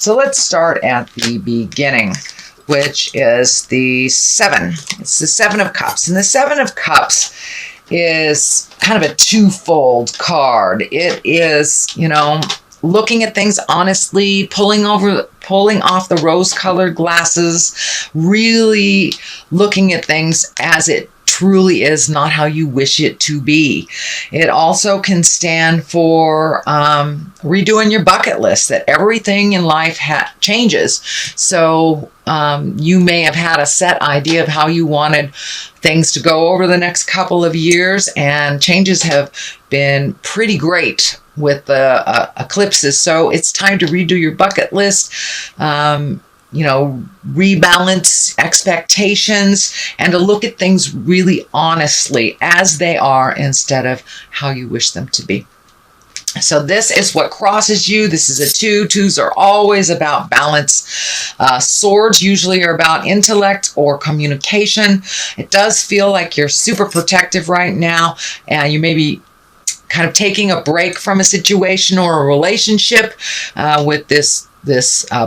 So let's start at the beginning, which is the 7. It's the 7 of Cups. And the 7 of Cups is kind of a twofold card. It is, looking at things honestly, pulling off the rose-colored glasses, really looking at things as it truly is, not how you wish it to be. It also can stand for redoing your bucket list, that everything in life changes. So you may have had a set idea of how you wanted things to go over the next couple of years, and changes have been pretty great with the eclipses. So it's time to redo your bucket list, rebalance expectations, and to look at things really honestly as they are instead of how you wish them to be. So this is what crosses you. This is a 2. 2s are always about balance. Swords usually are about intellect or communication. It does feel like you're super protective right now, and you may be kind of taking a break from a situation or a relationship with this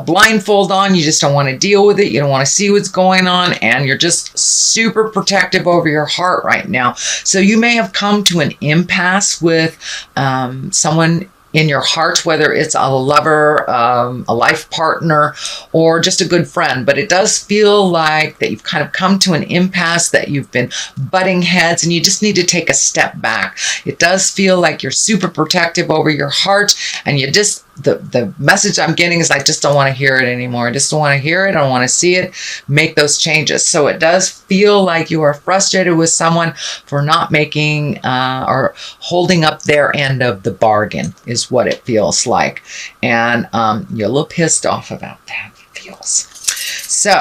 blindfold on. You just don't want to deal with it. You don't want to see what's going on, and you're just super protective over your heart right now. So you may have come to an impasse with someone in your heart, whether it's a lover, a life partner, or just a good friend. But it does feel like that you've kind of come to an impasse, that you've been butting heads, and you just need to take a step back. It does feel like you're super protective over your heart, and you just, the message I'm getting is, I just don't want to hear it anymore. I just don't want to hear it. I don't want to see it. Make those changes. So it does feel like you are frustrated with someone for not making or holding up their end of the bargain, is what it feels like. And you're a little pissed off about that, it feels. So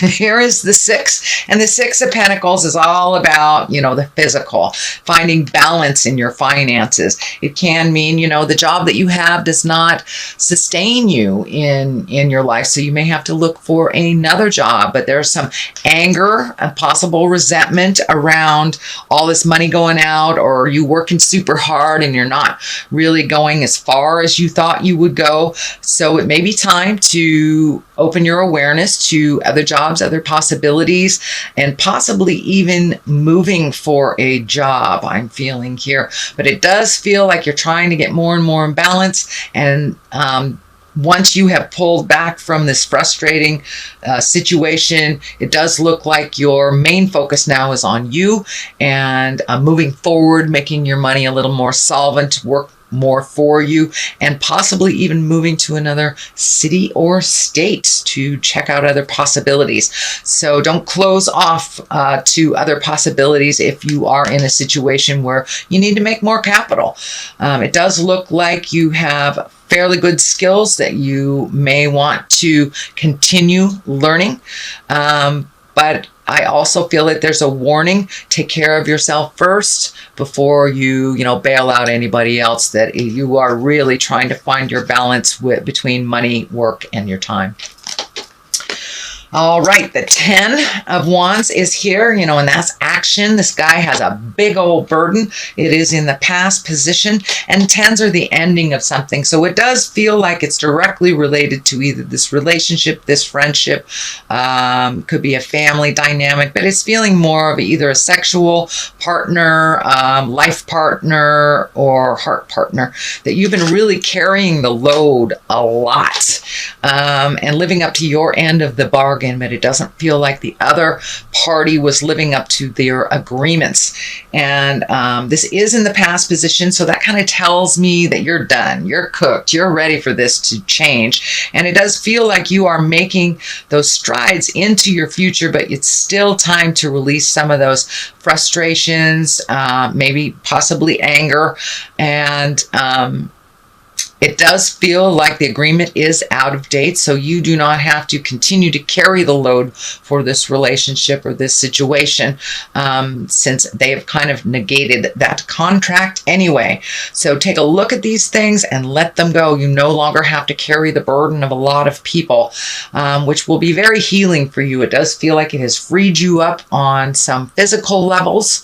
here is the 6, and the 6 of Pentacles is all about, the physical, finding balance in your finances. It can mean, the job that you have does not sustain you in your life, so you may have to look for another job. But there's some anger and possible resentment around all this money going out, or you working super hard and you're not really going as far as you thought you would go. So it may be time to open your awareness to other jobs, other possibilities, and possibly even moving for a job, I'm feeling here. But it does feel like you're trying to get more and more in balance. And once you have pulled back from this frustrating situation, it does look like your main focus now is on you and moving forward, making your money a little more solvent, work more for you, and possibly even moving to another city or state to check out other possibilities. So don't close off to other possibilities if you are in a situation where you need to make more capital. It does look like you have fairly good skills that you may want to continue learning. But I also feel that there's a warning. Take care of yourself first before you, bail out anybody else, that you are really trying to find your balance between money, work, and your time. All right, the 10 of Wands is here, and that's action. This guy has a big old burden. It is in the past position, and 10s are the ending of something. So it does feel like it's directly related to either this relationship, this friendship, could be a family dynamic, but it's feeling more of either a sexual partner, life partner, or heart partner, that you've been really carrying the load a lot and living up to your end of the bargain. But it doesn't feel like the other party was living up to their agreements. And this is in the past position, so that kind of tells me that you're done, you're cooked, you're ready for this to change. And it does feel like you are making those strides into your future, but it's still time to release some of those frustrations, maybe possibly anger, and it does feel like the agreement is out of date, so you do not have to continue to carry the load for this relationship or this situation, since they have kind of negated that contract anyway. So take a look at these things and let them go. You no longer have to carry the burden of a lot of people, which will be very healing for you. It does feel like it has freed you up on some physical levels.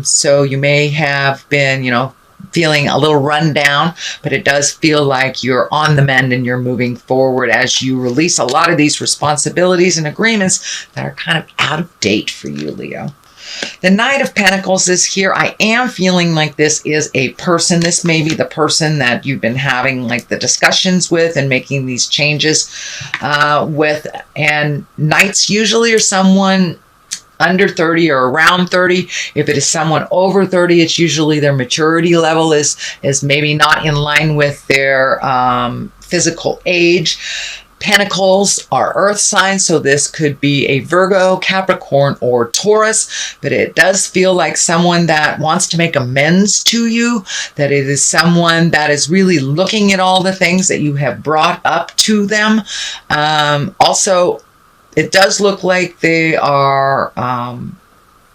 So you may have been, feeling a little run down, but it does feel like you're on the mend and you're moving forward as you release a lot of these responsibilities and agreements that are kind of out of date for you, Leo. The Knight of Pentacles is here. I am feeling like this is a person. This may be the person that you've been having like the discussions with and making these changes with. And Knights usually are someone under 30 or around 30. If it is someone over 30, it's usually their maturity level is maybe not in line with their physical age. Pentacles are earth signs, so this could be a Virgo, Capricorn, or Taurus, but it does feel like someone that wants to make amends to you, that it is someone that is really looking at all the things that you have brought up to them. Also, it does look like they are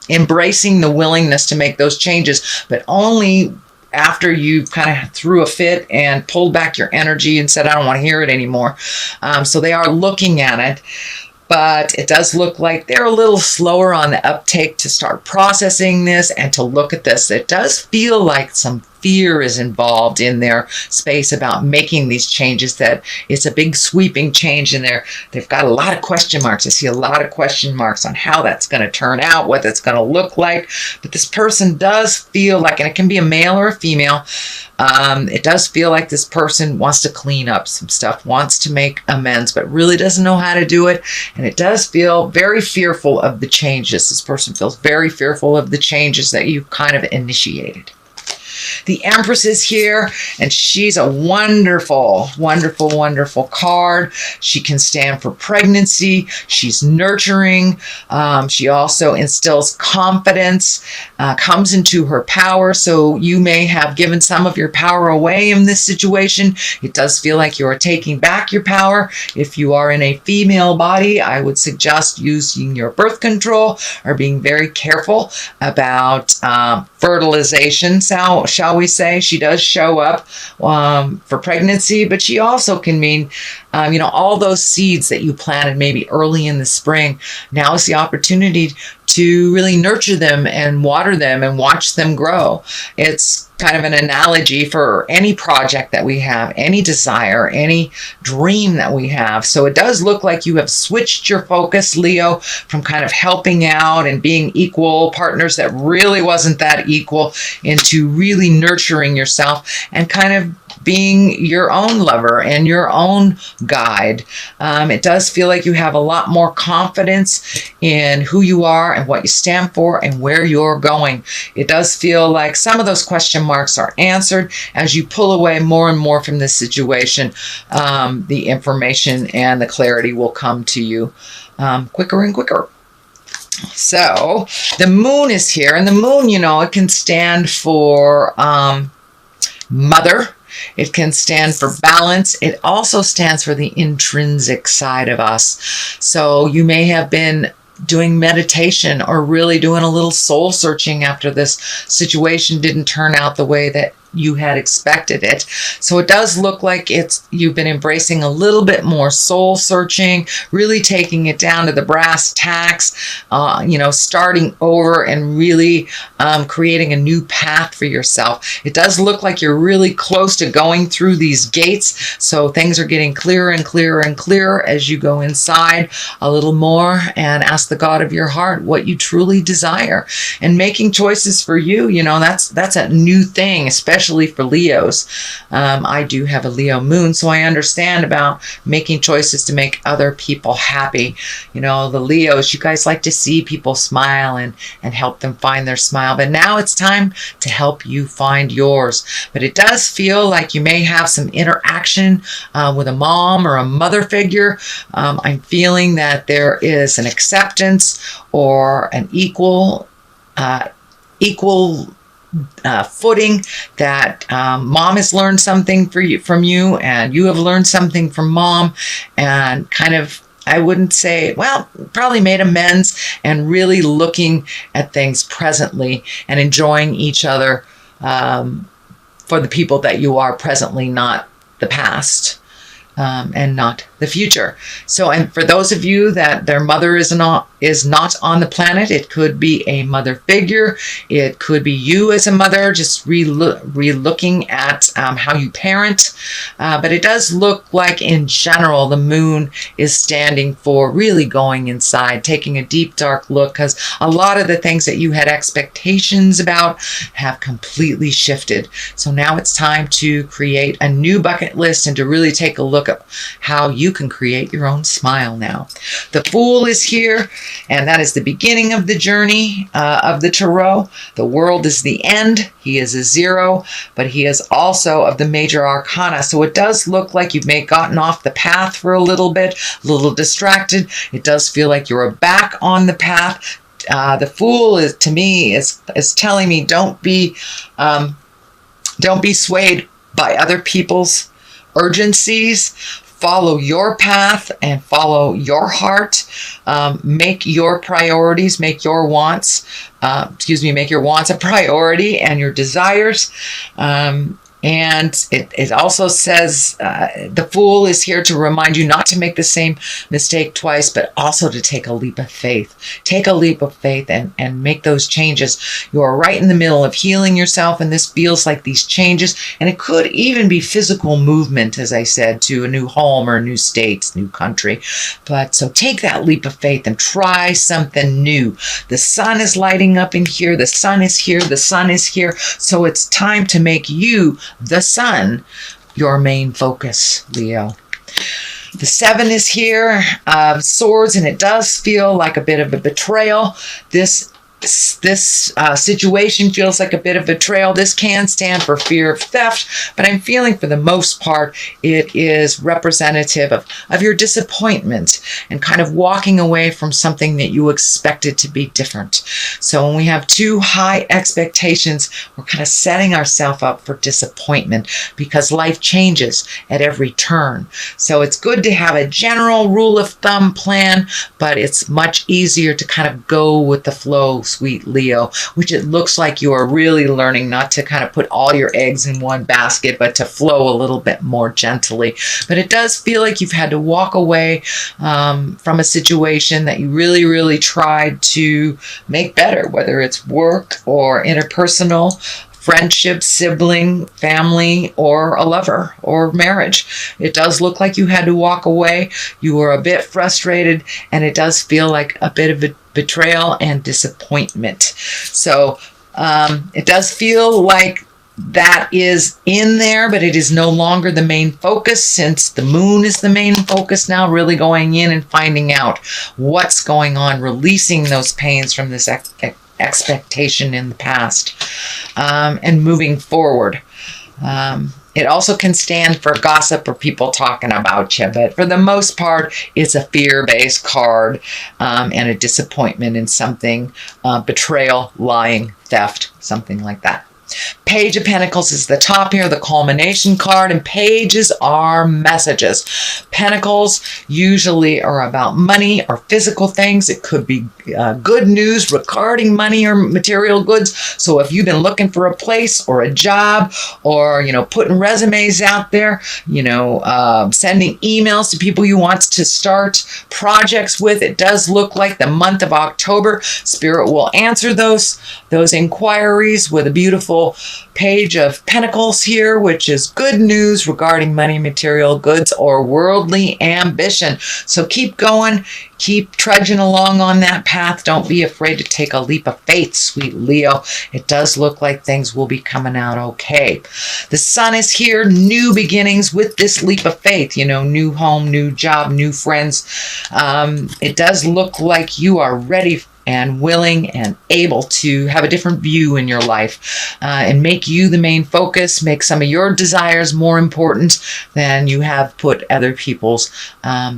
embracing the willingness to make those changes, but only after you kind of threw a fit and pulled back your energy and said, I don't want to hear it anymore. So they are looking at it, but it does look like they're a little slower on the uptake to start processing this and to look at this. It does feel like some fear is involved in their space about making these changes, that it's a big sweeping change in there. They've got a lot of question marks. I see a lot of question marks on how that's going to turn out, what it's going to look like. But this person does feel like, and it can be a male or a female, it does feel like this person wants to clean up some stuff, wants to make amends, but really doesn't know how to do it. And it does feel very fearful of the changes. This person feels very fearful of the changes that you kind of initiated. The Empress is here, and she's a wonderful, wonderful, wonderful card. She can stand for pregnancy. She's nurturing. She also instills confidence, comes into her power. So you may have given some of your power away in this situation. It does feel like you are taking back your power. If you are in a female body, I would suggest using your birth control or being very careful about fertilization, shall we say. She does show up for pregnancy, but she also can mean, all those seeds that you planted maybe early in the spring. Now is the opportunity to really nurture them and water them and watch them grow. It's kind of an analogy for any project that we have, any desire, any dream that we have. So it does look like you have switched your focus, Leo, from kind of helping out and being equal partners that really wasn't that equal, into really nurturing yourself and kind of being your own lover and your own guide. It does feel like you have a lot more confidence in who you are and what you stand for and where you're going. It does feel like some of those question marks are answered as you pull away more and more from this situation. The information and the clarity will come to you quicker and quicker. So the moon is here, and the moon, it can stand for mother. It can stand for balance. It also stands for the intrinsic side of us. So you may have been doing meditation or really doing a little soul searching after this situation didn't turn out the way that you had expected it. So it does look like you've been embracing a little bit more soul searching, really taking it down to the brass tacks, starting over and really creating a new path for yourself. It does look like you're really close to going through these gates. So things are getting clearer and clearer and clearer as you go inside a little more and ask the God of your heart what you truly desire, and making choices for you. That's a new thing, especially for Leos. I do have a Leo moon, so I understand about making choices to make other people happy. The Leos, you guys like to see people smile and help them find their smile, but now it's time to help you find yours. But it does feel like you may have some interaction with a mom or a mother figure. I'm feeling that there is an acceptance or an equal footing, that mom has learned something from you, and you have learned something from mom, and kind of, I wouldn't say, probably made amends and really looking at things presently and enjoying each other for the people that you are presently, not the past. And not the future. So, and for those of you that their mother is is not on the planet. It could be a mother figure. It could be you as a mother, just re-looking at how you parent. But it does look like, in general, the moon is standing for really going inside, taking a deep, dark look, because a lot of the things that you had expectations about have completely shifted. So now it's time to create a new bucket list and to really take a look at how you can create your own smile now. The Fool is here, and that is the beginning of the journey of the Tarot. The World is the end. He is a 0, but he is also of the major arcana. So it does look like you've gotten off the path for a little bit, a little distracted. It does feel like you're back on the path. The Fool is, to me, is telling me don't be swayed by other people's urgencies. Follow your path and follow your heart. Make your priorities, make your wants a priority, and your desires. And it also says the Fool is here to remind you not to make the same mistake twice, but also to take a leap of faith. Take a leap of faith and make those changes. You are right in the middle of healing yourself, and this feels like these changes. And it could even be physical movement, as I said, to a new home or a new state, new country. But so take that leap of faith and try something new. The sun is lighting up in here. The sun is here. The sun is here. So it's time to make you, the sun, your main focus, Leo. The 7 is here, swords, and it does feel like a bit of a betrayal. This situation feels like a bit of betrayal. This can stand for fear of theft, but I'm feeling for the most part it is representative of your disappointment and kind of walking away from something that you expected to be different. So when we have too high expectations, we're kind of setting ourselves up for disappointment because life changes at every turn. So it's good to have a general rule of thumb plan, but it's much easier to kind of go with the flow, sweet Leo, which it looks like you are really learning not to kind of put all your eggs in one basket, but to flow a little bit more gently. But it does feel like you've had to walk away from a situation that you really, really tried to make better, whether it's work or interpersonal, friendship, sibling, family, or a lover or marriage. It does look like you had to walk away. You were a bit frustrated, and it does feel like a bit of a betrayal and disappointment. So it does feel like that is in there, but it is no longer the main focus, since the moon is the main focus now, really going in and finding out what's going on, releasing those pains from this expectation in the past, and moving forward. It also can stand for gossip or people talking about you, but for the most part, it's a fear-based card, and a disappointment in something, betrayal, lying, theft, something like that. Page of Pentacles is the top here, the culmination card, and pages are messages. Pentacles usually are about money or physical things. It could be good news regarding money or material goods. So if you've been looking for a place or a job, or, putting resumes out there, sending emails to people you want to start projects with, it does look like the month of October, Spirit will answer those inquiries with a beautiful Page of Pentacles here, which is good news regarding money, material goods, or worldly ambition. So keep going, keep trudging along on that path. Don't be afraid to take a leap of faith, sweet Leo. It does look like things will be coming out okay. The Sun is here, new beginnings with this leap of faith, new home, new job, new friends. It does look like you are ready and willing and able to have a different view in your life, and make you the main focus, make some of your desires more important than you have put other people's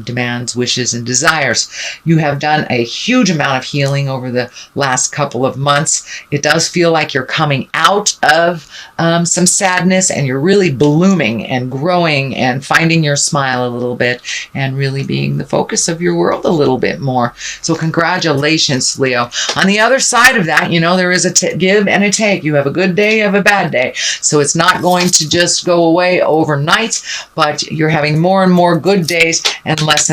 demands, wishes, and desires. You have done a huge amount of healing over the last couple of months. It does feel like you're coming out of some sadness, and you're really blooming and growing and finding your smile a little bit and really being the focus of your world a little bit more. So congratulations, Taurus, Leo. On the other side of that, you know, there is a give and a take. You have a good day, you have a bad day. So it's not going to just go away overnight, but you're having more and more good days and less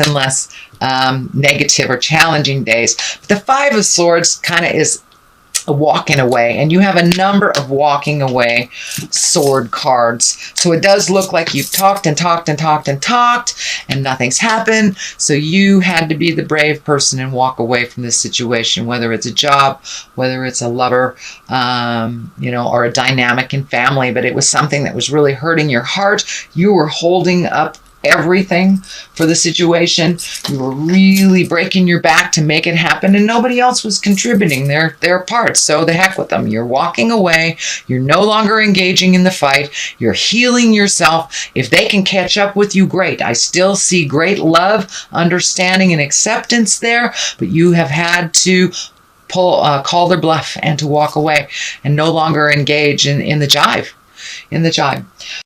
negative or challenging days. But the Five of Swords kind of is a walking away, and you have a number of walking away sword cards. So it does look like you've talked and talked and talked and talked and nothing's happened. So you had to be the brave person and walk away from this situation, whether it's a job, whether it's a lover, you know, or a dynamic in family, but it was something that was really hurting your heart. You were holding up everything for the situation. You were really breaking your back to make it happen, and nobody else was contributing their parts. So the heck with them. You're walking away. You're no longer engaging in the fight. You're healing yourself. If they can catch up with you, great. I still see great love, understanding, and acceptance there, but you have had to call their bluff and to walk away and no longer engage in the jive.